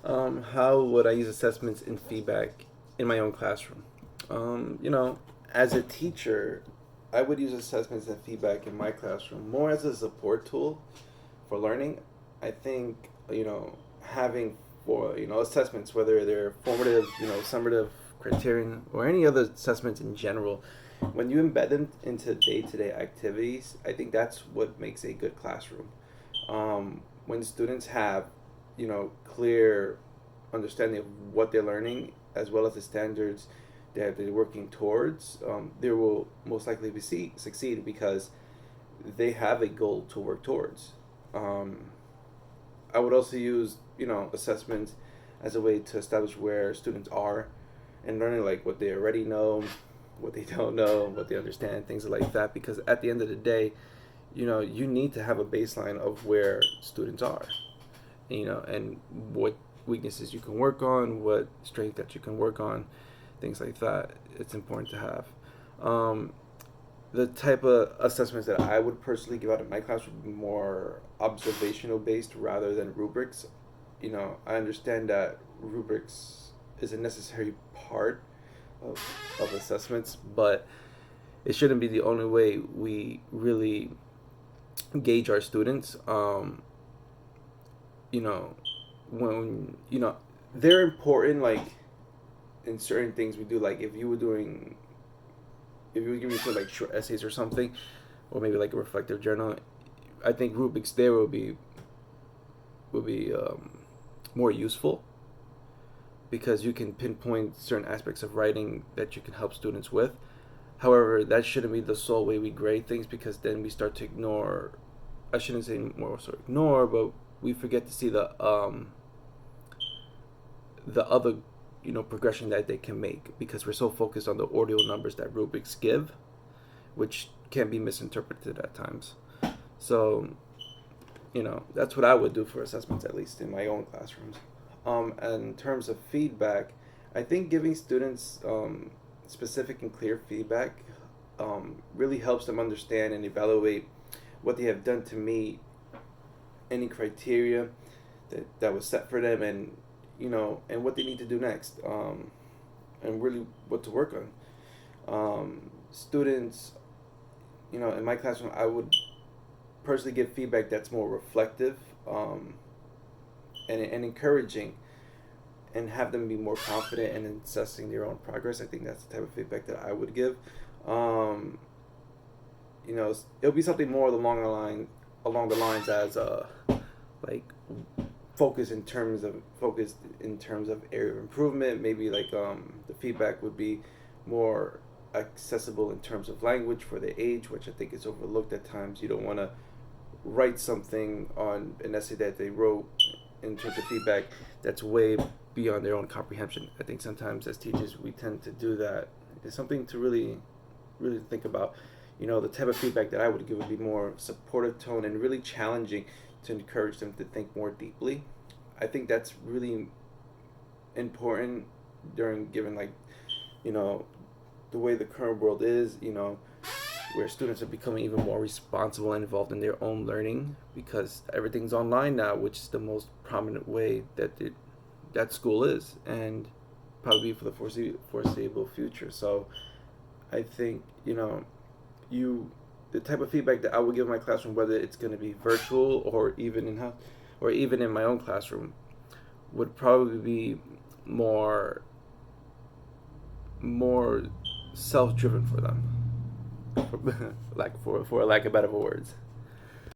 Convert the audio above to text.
How would I use assessments and feedback in my own classroom? You know, as a teacher, I would use assessments and feedback in my classroom more as a support tool for learning. I think, having assessments, whether they're formative, summative, criterion, or any other assessments in general, when you embed them into day-to-day activities, I think that's what makes a good classroom. When students have, clear understanding of what they're learning as well as the standards that they're working towards, they will most likely succeed because they have a goal to work towards. Um, I would also use, assessments as a way to establish where students are and learning, like what they already know, what they don't know, what they understand, things like that. Because at the end of the day, you need to have a baseline of where students are, and what weaknesses you can work on, what strength that you can work on, things like that. It's important to have. Um, the type of assessments that I would personally give out in my class would be more observational based rather than rubrics. I understand that rubrics is a necessary part of, of assessments, but it shouldn't be the only way we really gauge our students. You know, when they're important, like in certain things we do, like if you were giving me like short essays or something, or maybe like a reflective journal, I think rubrics there will be more useful because you can pinpoint certain aspects of writing that you can help students with. However, that shouldn't be the sole way we grade things because then we start to ignore. I shouldn't say more so ignore, but we forget to see the other progression that they can make because we're so focused on the ordinal numbers that rubrics give, which can be misinterpreted at times. So that's what I would do for assessments, at least in my own classrooms. And in terms of feedback, I think giving students specific and clear feedback really helps them understand and evaluate what they have done to meet any criteria that was set for them, and and what they need to do next, and really what to work on. Students, in my classroom, I would personally give feedback that's more reflective, and encouraging, and have them be more confident in assessing their own progress. I think that's the type of feedback that I would give. Um, it'll be something more along the lines as like focused in terms of area of improvement. Maybe like the feedback would be more accessible in terms of language for the age, which I think is overlooked at times. You don't want to write something on an essay that they wrote in terms of feedback that's way beyond their own comprehension. I think sometimes as teachers we tend to do that. It's something to really think about. The type of feedback that I would give would be more supportive tone and really challenging to encourage them to think more deeply. I think that's really important during given like you know the way the current world is. Where students are becoming even more responsible and involved in their own learning because everything's online now, which is the most prominent way that school is, and probably for the foreseeable future. So I think you the type of feedback that I would give my classroom, whether it's going to be virtual or even in house or even in my own classroom, would probably be more self driven for them, for lack of better words.